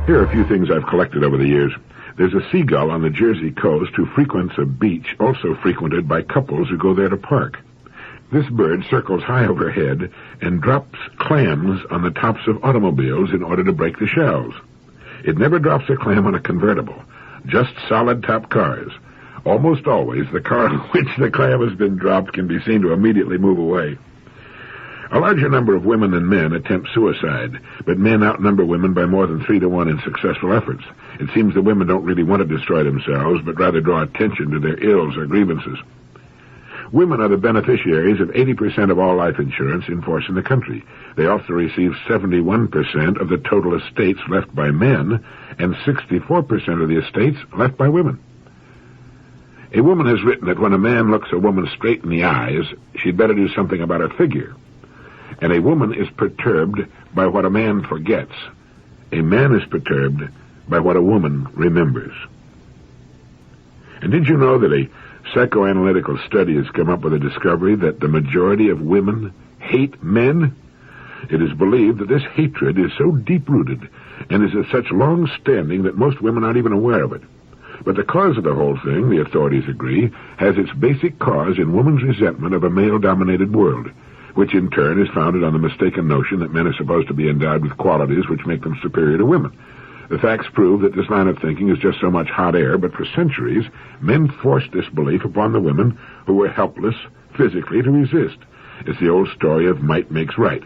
Here are a few things I've collected over the years. There's a seagull on the Jersey coast who frequents a beach also frequented by couples who go there to park. This bird circles high overhead and drops clams on the tops of automobiles in order to break the shells. It never drops a clam on a convertible, just solid-top cars. Almost always, the car in which the clam has been dropped can be seen to immediately move away. A larger number of women than men attempt suicide, but men outnumber women by more than 3 to 1 in successful efforts. It seems that women don't really want to destroy themselves, but rather draw attention to their ills or grievances. Women are the beneficiaries of 80% of all life insurance in force in the country. They also receive 71% of the total estates left by men and 64% of the estates left by women. A woman has written that when a man looks a woman straight in the eyes, she'd better do something about her figure. And a woman is perturbed by what a man forgets. A man is perturbed by what a woman remembers. And did you know that a psychoanalytical study has come up with a discovery that the majority of women hate men? It is believed that this hatred is so deep-rooted and is of such long standing that most women aren't even aware of it. But the cause of the whole thing, the authorities agree, has its basic cause in woman's resentment of a male-dominated world, which in turn is founded on the mistaken notion that men are supposed to be endowed with qualities which make them superior to women. The facts prove that this line of thinking is just so much hot air, but for centuries, men forced this belief upon the women who were helpless physically to resist. It's the old story of might makes right.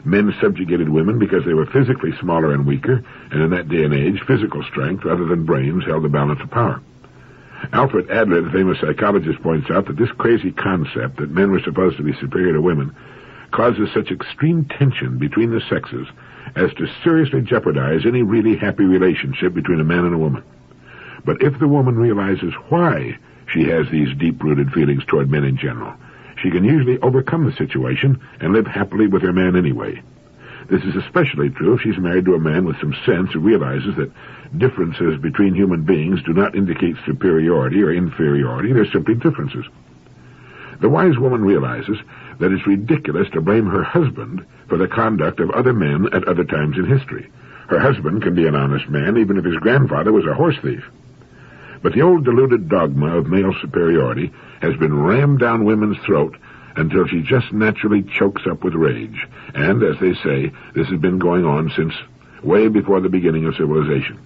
Men subjugated women because they were physically smaller and weaker, and in that day and age, physical strength rather than brains held the balance of power. Alfred Adler, the famous psychologist, points out that this crazy concept that men were supposed to be superior to women causes such extreme tension between the sexes as to seriously jeopardize any really happy relationship between a man and a woman. But if the woman realizes why she has these deep-rooted feelings toward men in general, she can usually overcome the situation and live happily with her man anyway. This is especially true if she's married to a man with some sense who realizes that differences between human beings do not indicate superiority or inferiority, they're simply differences. The wise woman realizes that it's ridiculous to blame her husband for the conduct of other men at other times in history. Her husband can be an honest man even if his grandfather was a horse thief. But the old deluded dogma of male superiority has been rammed down women's throat until she just naturally chokes up with rage. And, as they say, this has been going on since way before the beginning of civilization.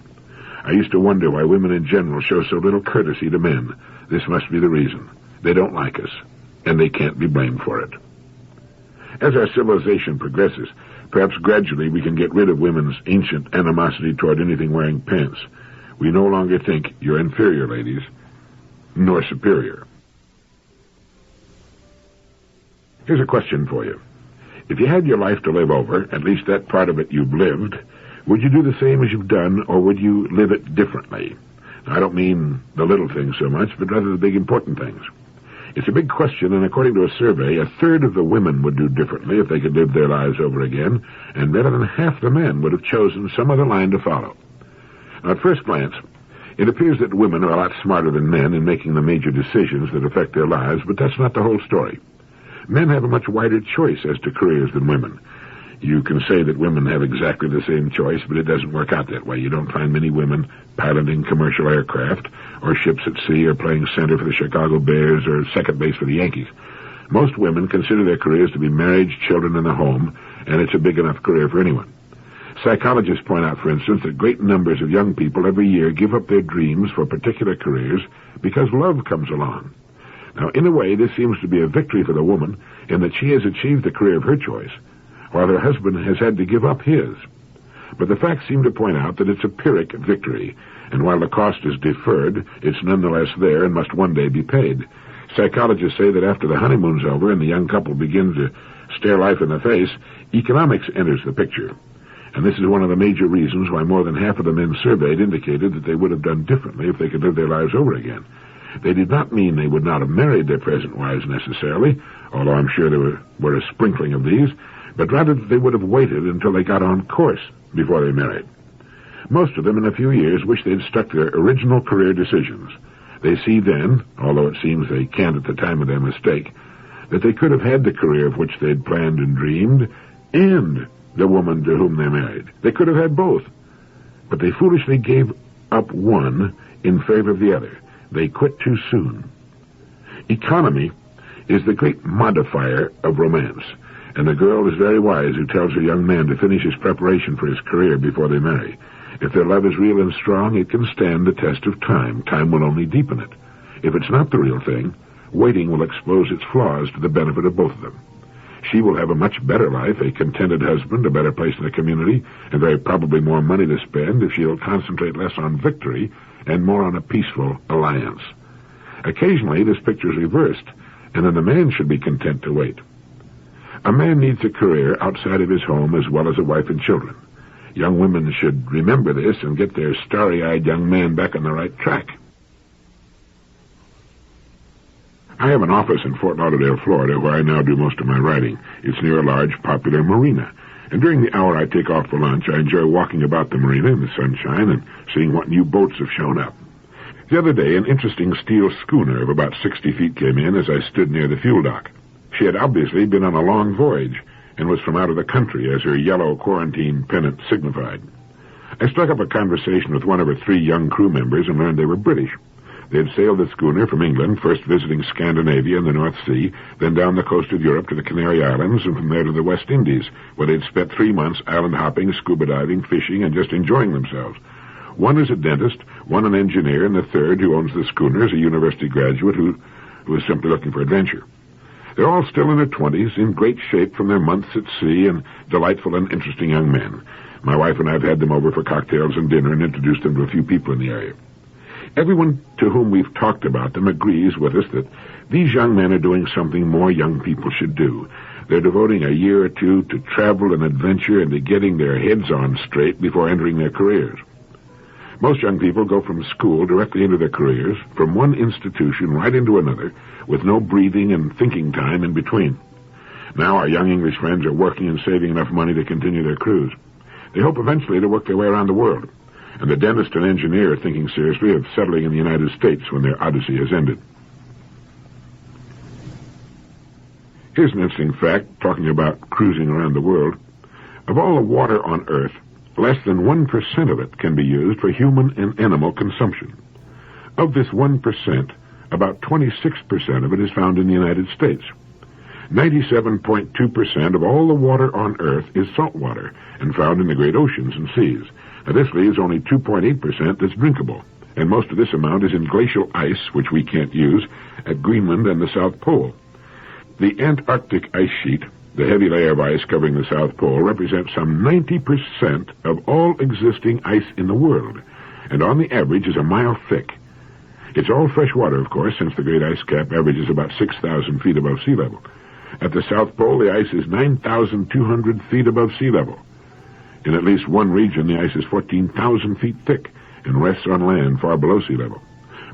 I used to wonder why women in general show so little courtesy to men. This must be the reason. They don't like us, and they can't be blamed for it. As our civilization progresses, perhaps gradually we can get rid of women's ancient animosity toward anything wearing pants. We no longer think you're inferior, ladies, nor superior. Here's a question for you. If you had your life to live over, at least that part of it you've lived, would you do the same as you've done, or would you live it differently? Now, I don't mean the little things so much, but rather the big important things. It's a big question, and according to a survey, 1/3 of the women would do differently if they could live their lives over again, and better than half the men would have chosen some other line to follow. Now, at first glance, it appears that women are a lot smarter than men in making the major decisions that affect their lives, but that's not the whole story. Men have a much wider choice as to careers than women. You can say that women have exactly the same choice, but it doesn't work out that way. You don't find many women piloting commercial aircraft or ships at sea or playing center for the Chicago Bears or second base for the Yankees. Most women consider their careers to be marriage, children, and the home, and it's a big enough career for anyone. Psychologists point out, for instance, that great numbers of young people every year give up their dreams for particular careers because love comes along. Now, in a way, this seems to be a victory for the woman in that she has achieved the career of her choice, while her husband has had to give up his. But the facts seem to point out that it's a Pyrrhic victory, and while the cost is deferred, it's nonetheless there and must one day be paid. Psychologists say that after the honeymoon's over and the young couple begin to stare life in the face, economics enters the picture. And this is one of the major reasons why more than half of the men surveyed indicated that they would have done differently if they could live their lives over again. They did not mean they would not have married their present wives necessarily, although I'm sure there were a sprinkling of these, but rather that they would have waited until they got on course before they married. Most of them in a few years wish they'd stuck to their original career decisions. They see then, although it seems they can't at the time of their mistake, that they could have had the career of which they'd planned and dreamed, and the woman to whom they married. They could have had both. but they foolishly gave up one in favor of the other. They quit too soon. Economy is the great modifier of romance, and the girl is very wise who tells her young man to finish his preparation for his career before they marry. If their love is real and strong, it can stand the test of time. Time will only deepen it. If it's not the real thing, waiting will expose its flaws to the benefit of both of them. She will have a much better life, a contented husband, a better place in the community, and very probably more money to spend if she'll concentrate less on victory and more on a peaceful alliance. Occasionally, this picture is reversed, and then the man should be content to wait. A man needs a career outside of his home as well as a wife and children. Young women should remember this and get their starry-eyed young man back on the right track. I have an office in Fort Lauderdale, Florida, where I now do most of my writing. It's near a large, popular marina. And during the hour I take off for lunch, I enjoy walking about the marina in the sunshine and seeing what new boats have shown up. The other day, an interesting steel schooner of about 60 feet came in as I stood near the fuel dock. She had obviously been on a long voyage and was from out of the country, as her yellow quarantine pennant signified. I struck up a conversation with one of her 3 young crew members and learned they were British. They had sailed the schooner from England, first visiting Scandinavia and the North Sea, then down the coast of Europe to the Canary Islands, and from there to the West Indies, where they'd spent 3 months island hopping, scuba diving, fishing, and just enjoying themselves. One is a dentist, one an engineer, and the third, who owns the schooner, is a university graduate who is simply looking for adventure. They're all still in their 20s, in great shape from their months at sea, and delightful and interesting young men. My wife and I have had them over for cocktails and dinner and introduced them to a few people in the area. Everyone to whom we've talked about them agrees with us that these young men are doing something more young people should do. They're devoting a year or two to travel and adventure and to getting their heads on straight before entering their careers. Most young people go from school directly into their careers, from one institution right into another, with no breathing and thinking time in between. Now our young English friends are working and saving enough money to continue their cruise. They hope eventually to work their way around the world. And the dentist and engineer are thinking seriously of settling in the United States when their odyssey has ended. Here's an interesting fact, talking about cruising around the world. Of all the water on Earth, less than 1% of it can be used for human and animal consumption. Of this 1%, about 26% of it is found in the United States. 97.2% of all the water on Earth is salt water and found in the great oceans and seas. Now, this leaves only 2.8% that's drinkable, and most of this amount is in glacial ice, which we can't use, at Greenland and the South Pole. The Antarctic ice sheet, the heavy layer of ice covering the South Pole, represents some 90% of all existing ice in the world, and on the average is a mile thick. It's all fresh water, of course, since the great ice cap averages about 6,000 feet above sea level. At the South Pole, the ice is 9,200 feet above sea level. In at least one region, the ice is 14,000 feet thick and rests on land far below sea level.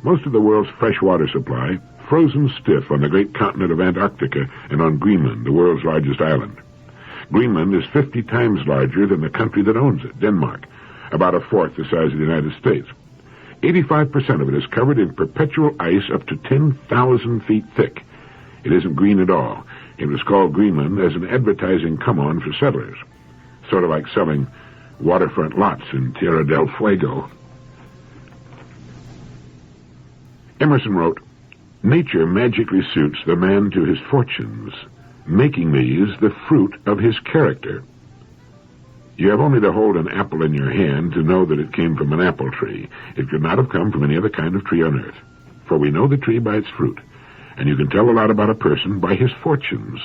Most of the world's fresh water supply frozen stiff on the great continent of Antarctica and on Greenland, the world's largest island. Greenland is 50 times larger than the country that owns it, Denmark, about a fourth the size of the United States. 85% of it is covered in perpetual ice up to 10,000 feet thick. It isn't green at all. It was called Greenland as an advertising come-on for settlers, sort of like selling waterfront lots in Tierra del Fuego. Emerson wrote, "Nature magically suits the man to his fortunes, making these the fruit of his character." You have only to hold an apple in your hand to know that it came from an apple tree. It could not have come from any other kind of tree on earth. For we know the tree by its fruit, and you can tell a lot about a person by his fortunes,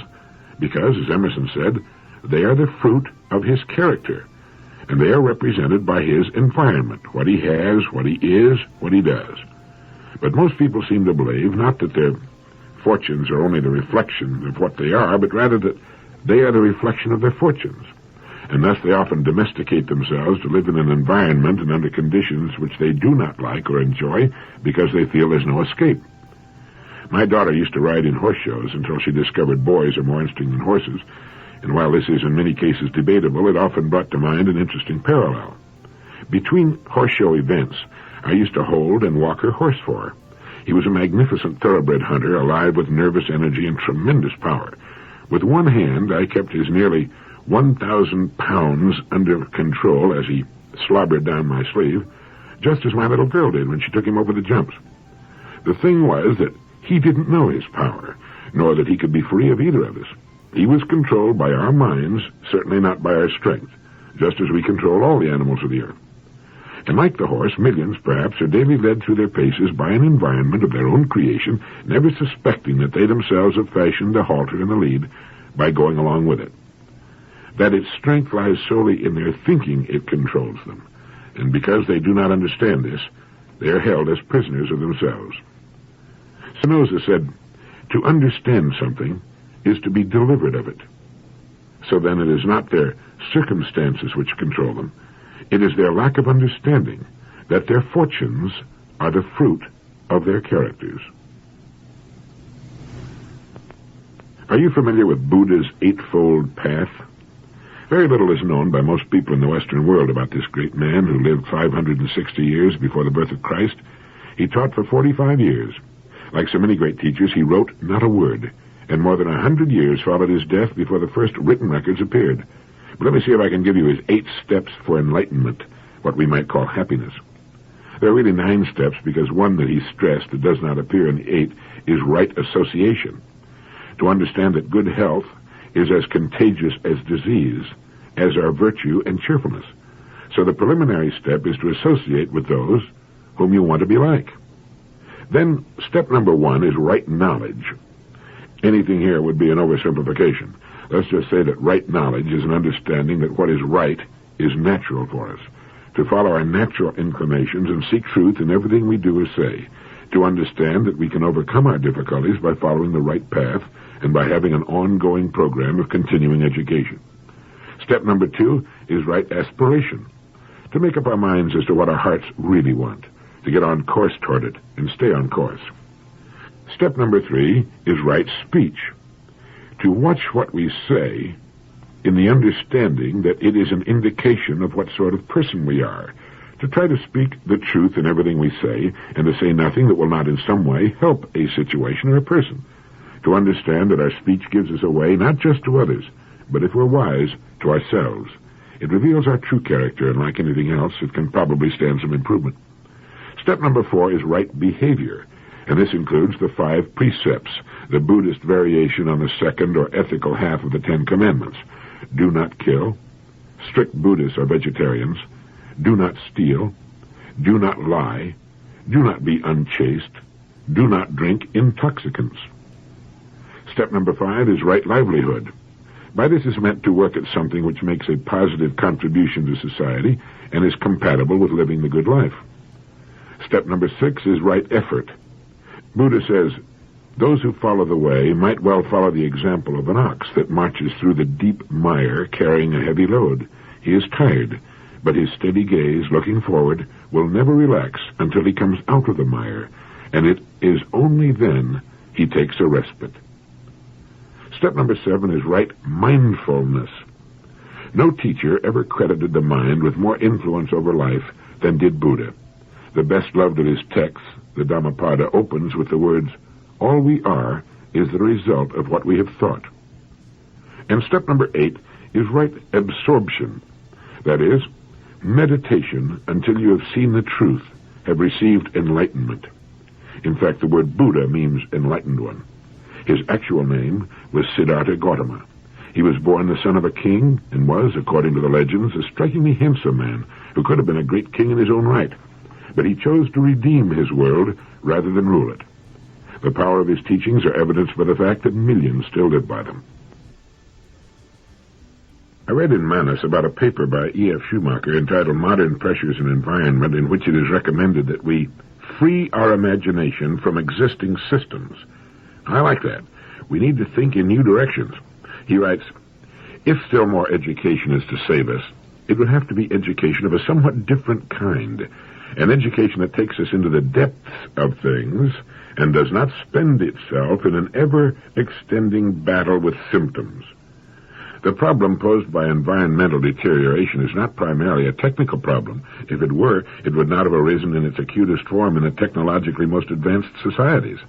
because, as Emerson said, they are the fruit of his character, and they are represented by his environment, what he has, what he is, what he does. But most people seem to believe not that their fortunes are only the reflection of what they are, but rather that they are the reflection of their fortunes. And thus they often domesticate themselves to live in an environment and under conditions which they do not like or enjoy because they feel there's no escape. My daughter used to ride in horse shows until she discovered boys are more interesting than horses, and while this is in many cases debatable, it often brought to mind an interesting parallel. Between horse show events, I used to hold and walk her horse for her. He was a magnificent thoroughbred hunter, alive with nervous energy and tremendous power. With one hand, I kept his nearly 1,000 pounds under control as he slobbered down my sleeve, just as my little girl did when she took him over the jumps. The thing was that he didn't know his power, nor that he could be free of either of us. He was controlled by our minds, certainly not by our strength, just as we control all the animals of the earth. And like the horse, millions, perhaps, are daily led through their paces by an environment of their own creation, never suspecting that they themselves have fashioned a halter in the lead by going along with it. That its strength lies solely in their thinking it controls them, and because they do not understand this, they are held as prisoners of themselves. Spinoza said, "To understand something is to be delivered of it." So then it is not their circumstances which control them. It is their lack of understanding that their fortunes are the fruit of their characters. Are you familiar with Buddha's eightfold path? Very little is known by most people in the Western world about this great man who lived 560 years before the birth of Christ. He taught for 45 years. Like so many great teachers, he wrote not a word, and more than 100 years followed his death before the first written records appeared. But let me see if I can give you his 8 steps for enlightenment, what we might call happiness. There are really 9 steps, because one that he stressed that does not appear in the 8 is right association. To understand that good health is as contagious as disease, as are virtue and cheerfulness. So the preliminary step is to associate with those whom you want to be like. Then step number 1 is right knowledge. Anything here would be an oversimplification. Let's just say that right knowledge is an understanding that what is right is natural for us. To follow our natural inclinations and seek truth in everything we do or say. To understand that we can overcome our difficulties by following the right path and by having an ongoing program of continuing education. Step number 2 is right aspiration. To make up our minds as to what our hearts really want. To get on course toward it and stay on course. Step number 3 is right speech. To watch what we say in the understanding that it is an indication of what sort of person we are. To try to speak the truth in everything we say, and to say nothing that will not in some way help a situation or a person. To understand that our speech gives us away not just to others, but if we're wise, to ourselves. It reveals our true character, and like anything else, it can probably stand some improvement. Step number 4 is right behavior, and this includes the 5 precepts, the Buddhist variation on the second or ethical half of the 10 Commandments. Do not kill. Strict Buddhists are vegetarians. Do not steal. Do not lie. Do not be unchaste. Do not drink intoxicants. Step number 5 is right livelihood. By this is meant to work at something which makes a positive contribution to society and is compatible with living the good life. Step number 6 is right effort. Buddha says, those who follow the way might well follow the example of an ox that marches through the deep mire carrying a heavy load. He is tired, but his steady gaze, looking forward, will never relax until he comes out of the mire, and it is only then he takes a respite. Step number 7 is right mindfulness. No teacher ever credited the mind with more influence over life than did Buddha. The best loved of his texts, the Dhammapada, opens with the words, all we are is the result of what we have thought. And step number 8 is right absorption. That is, meditation until you have seen the truth, have received enlightenment. In fact, the word Buddha means enlightened one. His actual name was Siddhartha Gautama. He was born the son of a king and was, according to the legends, a strikingly handsome man who could have been a great king in his own right. But he chose to redeem his world rather than rule it. The power of his teachings are evidenced by the fact that millions still live by them. I read in Manus about a paper by E.F. Schumacher entitled Modern Pressures and Environment, in which it is recommended that we free our imagination from existing systems. I like that. We need to think in new directions. He writes, if still more education is to save us, it would have to be education of a somewhat different kind, an education that takes us into the depths of things and does not spend itself in an ever-extending battle with symptoms. The problem posed by environmental deterioration is not primarily a technical problem. If it were, it would not have arisen in its acutest form in the technologically most advanced societies.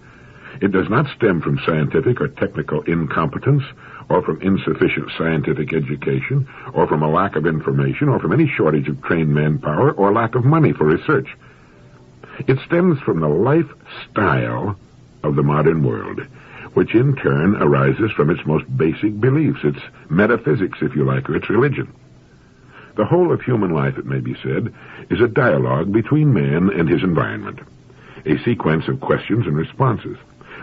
It does not stem from scientific or technical incompetence or from insufficient scientific education, or from a lack of information, or from any shortage of trained manpower, or lack of money for research. It stems from the lifestyle of the modern world, which in turn arises from its most basic beliefs, its metaphysics, if you like, or its religion. The whole of human life, it may be said, is a dialogue between man and his environment, a sequence of questions and responses.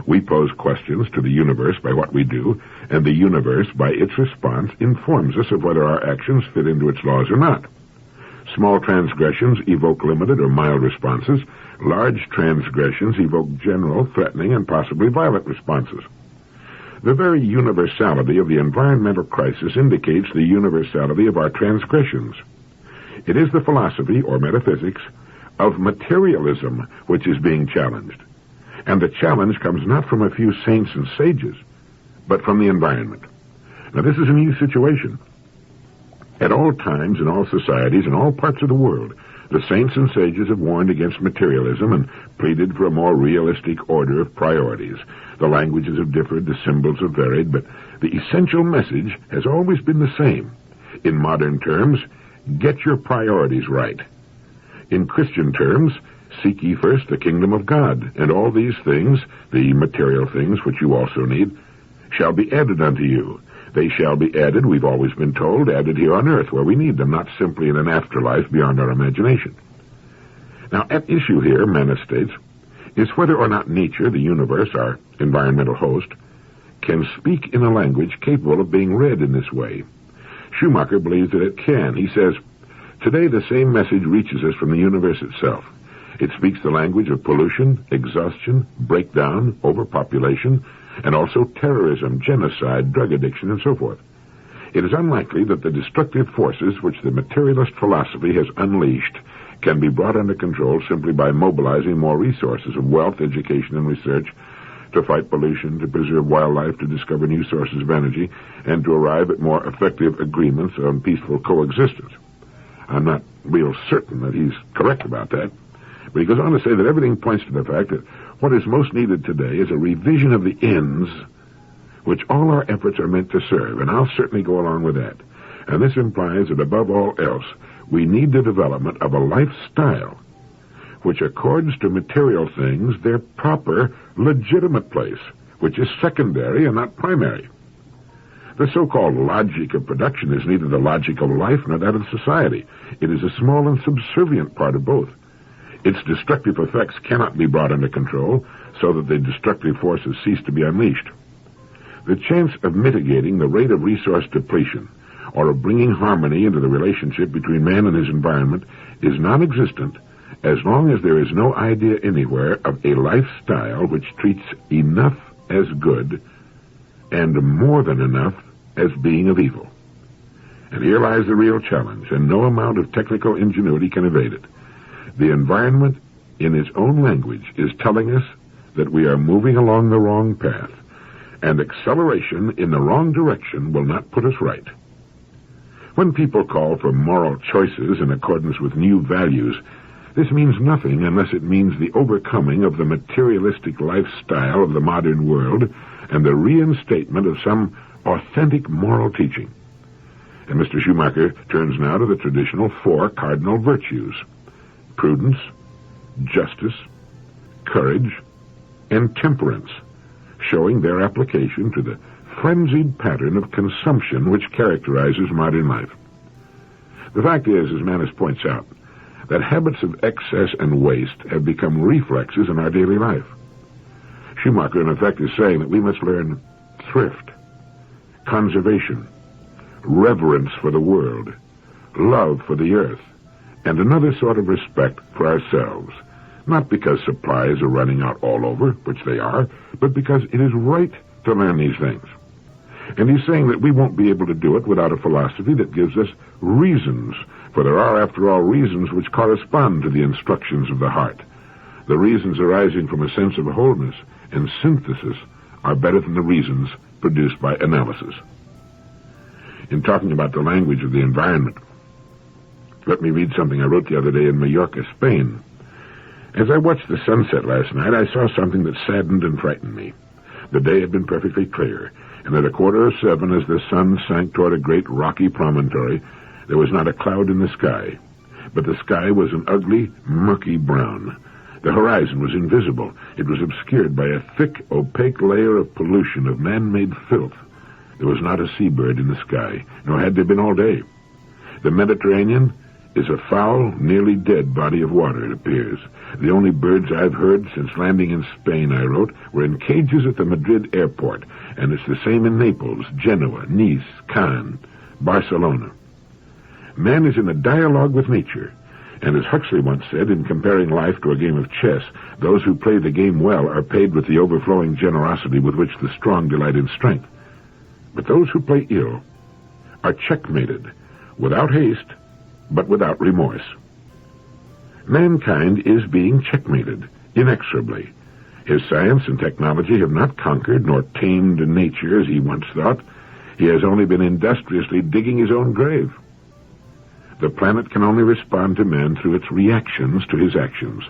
We pose questions to the universe by what we do, and the universe, by its response, informs us of whether our actions fit into its laws or not. Small transgressions evoke limited or mild responses. Large transgressions evoke general, threatening, and possibly violent responses. The very universality of the environmental crisis indicates the universality of our transgressions. It is the philosophy, or metaphysics, of materialism which is being challenged. And the challenge comes not from a few saints and sages, but from the environment. Now, this is a new situation. At all times, in all societies, in all parts of the world, the saints and sages have warned against materialism and pleaded for a more realistic order of priorities. The languages have differed, the symbols have varied, but the essential message has always been the same. In modern terms, get your priorities right. In Christian terms, seek ye first the kingdom of God, and all these things, the material things which you also need, shall be added unto you. They shall be added, we've always been told, added here on earth where we need them, not simply in an afterlife beyond our imagination. Now, at issue here, Manus states, is whether or not nature, the universe, our environmental host, can speak in a language capable of being read in this way. Schumacher believes that it can. He says, today the same message reaches us from the universe itself. It speaks the language of pollution, exhaustion, breakdown, overpopulation, and also terrorism, genocide, drug addiction, and so forth. It is unlikely that the destructive forces which the materialist philosophy has unleashed can be brought under control simply by mobilizing more resources of wealth, education, and research to fight pollution, to preserve wildlife, to discover new sources of energy, and to arrive at more effective agreements on peaceful coexistence. I'm not real certain that he's correct about that, but he goes on to say that everything points to the fact that what is most needed today is a revision of the ends which all our efforts are meant to serve, and I'll certainly go along with that. And this implies that above all else, we need the development of a lifestyle which accords to material things their proper, legitimate place, which is secondary and not primary. The so-called logic of production is neither the logic of life nor that of society. It is a small and subservient part of both. Its destructive effects cannot be brought under control so that the destructive forces cease to be unleashed. The chance of mitigating the rate of resource depletion or of bringing harmony into the relationship between man and his environment is non-existent as long as there is no idea anywhere of a lifestyle which treats enough as good and more than enough as being of evil. And here lies the real challenge, and no amount of technical ingenuity can evade it. The environment, in its own language, is telling us that we are moving along the wrong path, and acceleration in the wrong direction will not put us right. When people call for moral choices in accordance with new values, this means nothing unless it means the overcoming of the materialistic lifestyle of the modern world and the reinstatement of some authentic moral teaching. And Mr. Schumacher turns now to the traditional 4 cardinal virtues: prudence, justice, courage, and temperance, showing their application to the frenzied pattern of consumption which characterizes modern life. The fact is, as Manus points out, that habits of excess and waste have become reflexes in our daily life. Schumacher, in effect, is saying that we must learn thrift, conservation, reverence for the world, love for the earth, and another sort of respect for ourselves, not because supplies are running out all over, which they are, but because it is right to learn these things. And he's saying that we won't be able to do it without a philosophy that gives us reasons, for there are, after all, reasons which correspond to the instructions of the heart. The reasons arising from a sense of wholeness and synthesis are better than the reasons produced by analysis. In talking about the language of the environment, let me read something I wrote the other day in Mallorca, Spain. As I watched the sunset last night, I saw something that saddened and frightened me. The day had been perfectly clear, and at 6:45, as the sun sank toward a great rocky promontory, there was not a cloud in the sky. But the sky was an ugly, murky brown. The horizon was invisible. It was obscured by a thick, opaque layer of pollution, of man-made filth. There was not a seabird in the sky, nor had there been all day. The Mediterranean is a foul, nearly dead body of water, it appears. The only birds I've heard since landing in Spain, I wrote, were in cages at the Madrid airport, and it's the same in Naples, Genoa, Nice, Cannes, Barcelona. Man is in a dialogue with nature, and as Huxley once said, in comparing life to a game of chess, those who play the game well are paid with the overflowing generosity with which the strong delight in strength. But those who play ill are checkmated, without haste, but without remorse. Mankind is being checkmated, inexorably. His science and technology have not conquered nor tamed nature as he once thought. He has only been industriously digging his own grave. The planet can only respond to man through its reactions to his actions,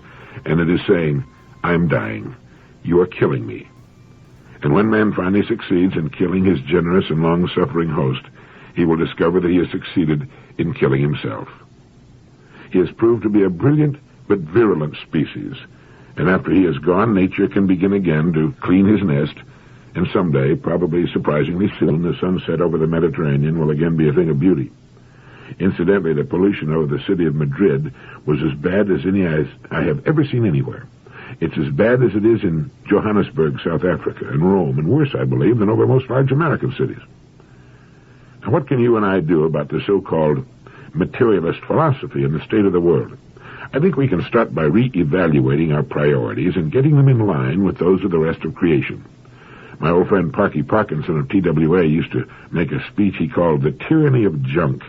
and it is saying, I'm dying. You are killing me. And when man finally succeeds in killing his generous and long-suffering host, he will discover that he has succeeded in killing himself. He has proved to be a brilliant but virulent species, and after he is gone, nature can begin again to clean his nest, and someday, probably surprisingly soon, the sunset over the Mediterranean will again be a thing of beauty. Incidentally, the pollution over the city of Madrid was as bad as any I have ever seen anywhere. It's as bad as it is in Johannesburg, South Africa, and Rome, and worse, I believe, than over most large American cities. Now, what can you and I do about the so-called materialist philosophy in the state of the world? I think we can start by re-evaluating our priorities and getting them in line with those of the rest of creation. My old friend Parky Parkinson of TWA used to make a speech he called The Tyranny of Junk,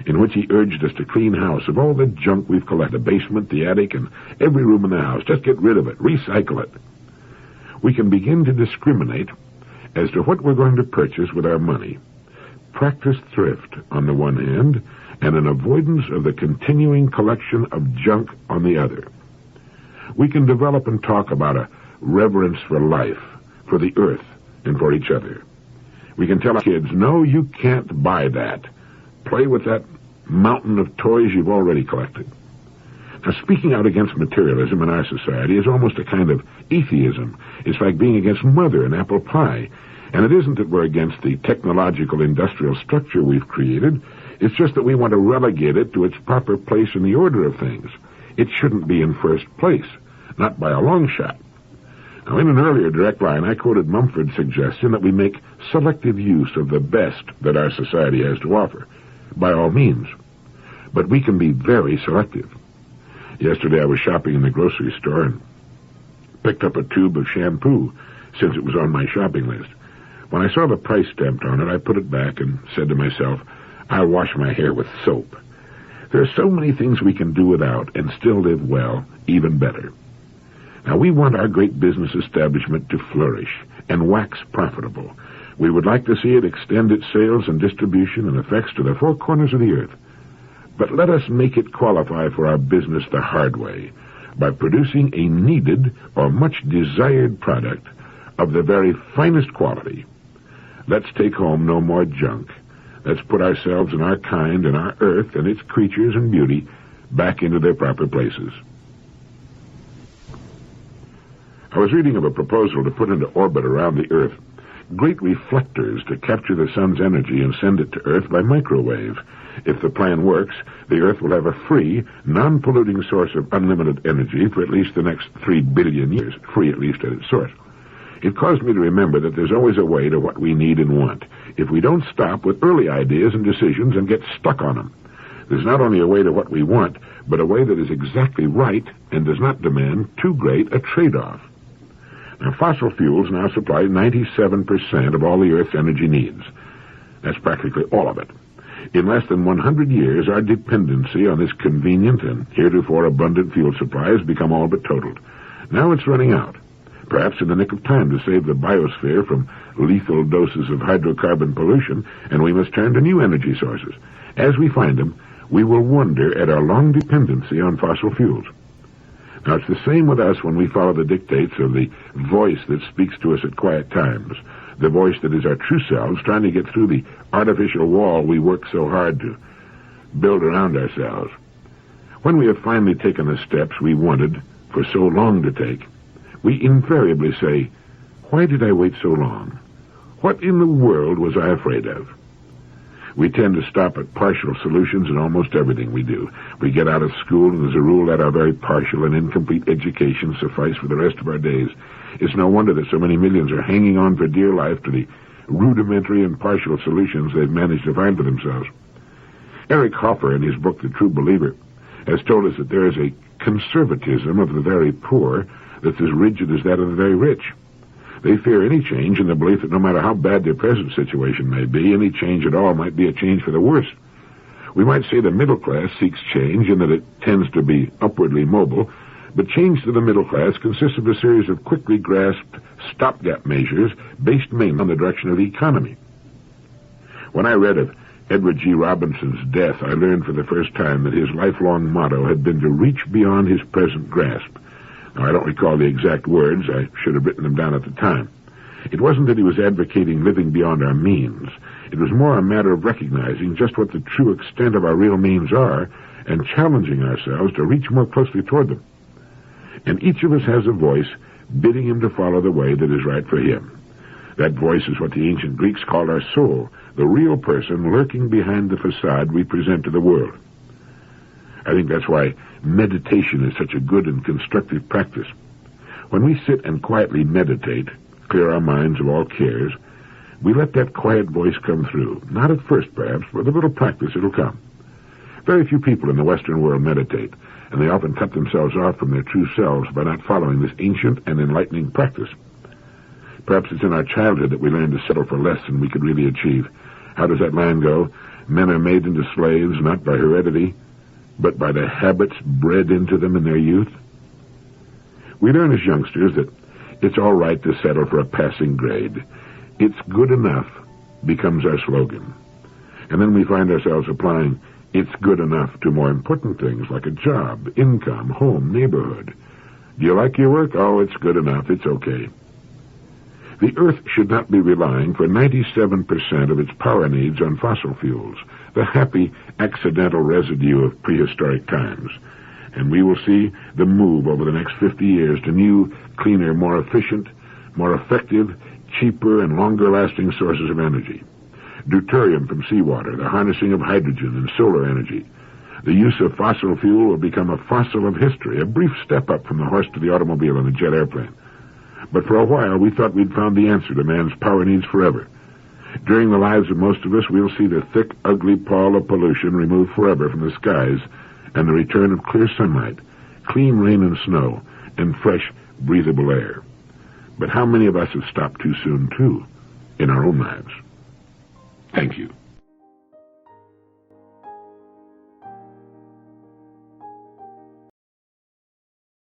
in which he urged us to clean house of all the junk we've collected, the basement, the attic, and every room in the house. Just get rid of it, recycle it. We can begin to discriminate as to what we're going to purchase with our money. Practice thrift on the one hand, and an avoidance of the continuing collection of junk on the other. We can develop and talk about a reverence for life, for the earth, and for each other. We can tell our kids, no, you can't buy that. Play with that mountain of toys you've already collected. Now, speaking out against materialism in our society is almost a kind of atheism. It's like being against mother and apple pie. And it isn't that we're against the technological industrial structure we've created. It's just that we want to relegate it to its proper place in the order of things. It shouldn't be in first place, not by a long shot. Now, in an earlier direct line, I quoted Mumford's suggestion that we make selective use of the best that our society has to offer. By all means. But we can be very selective. Yesterday I was shopping in the grocery store and picked up a tube of shampoo, since it was on my shopping list. When I saw the price stamped on it, I put it back and said to myself, I'll wash my hair with soap. There are so many things we can do without and still live well, even better. Now, we want our great business establishment to flourish and wax profitable. We would like to see it extend its sales and distribution and effects to the four corners of the earth. But let us make it qualify for our business the hard way, by producing a needed or much desired product of the very finest quality. Let's take home no more junk. Let's put ourselves and our kind and our earth and its creatures and beauty back into their proper places. I was reading of a proposal to put into orbit around the earth great reflectors to capture the sun's energy and send it to Earth by microwave. If the plan works, the Earth will have a free, non-polluting source of unlimited energy for at least the next 3 billion years, free at least at its source. It caused me to remember that there's always a way to what we need and want, if we don't stop with early ideas and decisions and get stuck on them. There's not only a way to what we want, but a way that is exactly right and does not demand too great a trade-off. Now, fossil fuels now supply 97% of all the Earth's energy needs. That's practically all of it. In less than 100 years, our dependency on this convenient and heretofore abundant fuel supply has become all but totaled. Now it's running out, perhaps in the nick of time to save the biosphere from lethal doses of hydrocarbon pollution, and we must turn to new energy sources. As we find them, we will wonder at our long dependency on fossil fuels. Now, it's the same with us when we follow the dictates of the voice that speaks to us at quiet times, the voice that is our true selves trying to get through the artificial wall we work so hard to build around ourselves. When we have finally taken the steps we wanted for so long to take, we invariably say, "Why did I wait so long? What in the world was I afraid of?" We tend to stop at partial solutions in almost everything we do. We get out of school, and as a rule, let our very partial and incomplete education suffice for the rest of our days. It's no wonder that so many millions are hanging on for dear life to the rudimentary and partial solutions they've managed to find for themselves. Eric Hoffer, in his book The True Believer, has told us that there is a conservatism of the very poor that's as rigid as that of the very rich. They fear any change in the belief that no matter how bad their present situation may be, any change at all might be a change for the worse. We might say the middle class seeks change in that it tends to be upwardly mobile, but change to the middle class consists of a series of quickly grasped stopgap measures based mainly on the direction of the economy. When I read of Edward G. Robinson's death, I learned for the first time that his lifelong motto had been to reach beyond his present grasp. Now, I don't recall the exact words. I should have written them down at the time. It wasn't that he was advocating living beyond our means. It was more a matter of recognizing just what the true extent of our real means are and challenging ourselves to reach more closely toward them. And each of us has a voice bidding him to follow the way that is right for him. That voice is what the ancient Greeks called our soul, the real person lurking behind the facade we present to the world. I think that's why meditation is such a good and constructive practice. When we sit and quietly meditate, clear our minds of all cares, we let that quiet voice come through. Not at first, perhaps, but with a little practice it'll come. Very few people in the Western world meditate, and they often cut themselves off from their true selves by not following this ancient and enlightening practice. Perhaps it's in our childhood that we learn to settle for less than we could really achieve. How does that line go? Men are made into slaves not by heredity, but by the habits bred into them in their youth. We learn as youngsters that it's all right to settle for a passing grade. It's good enough becomes our slogan. And then we find ourselves applying it's good enough to more important things like a job, income, home, neighborhood. Do you like your work? Oh, it's good enough. It's okay. The Earth should not be relying for 97% of its power needs on fossil fuels, the happy accidental residue of prehistoric times. And we will see the move over the next 50 years to new, cleaner, more efficient, more effective, cheaper, and longer-lasting sources of energy. Deuterium from seawater, the harnessing of hydrogen and solar energy. The use of fossil fuel will become a fossil of history, a brief step up from the horse to the automobile and the jet airplane. But for a while, we thought we'd found the answer to man's power needs forever. During the lives of most of us, we'll see the thick, ugly pall of pollution removed forever from the skies and the return of clear sunlight, clean rain and snow, and fresh, breathable air. But how many of us have stopped too soon, too, in our own lives? Thank you.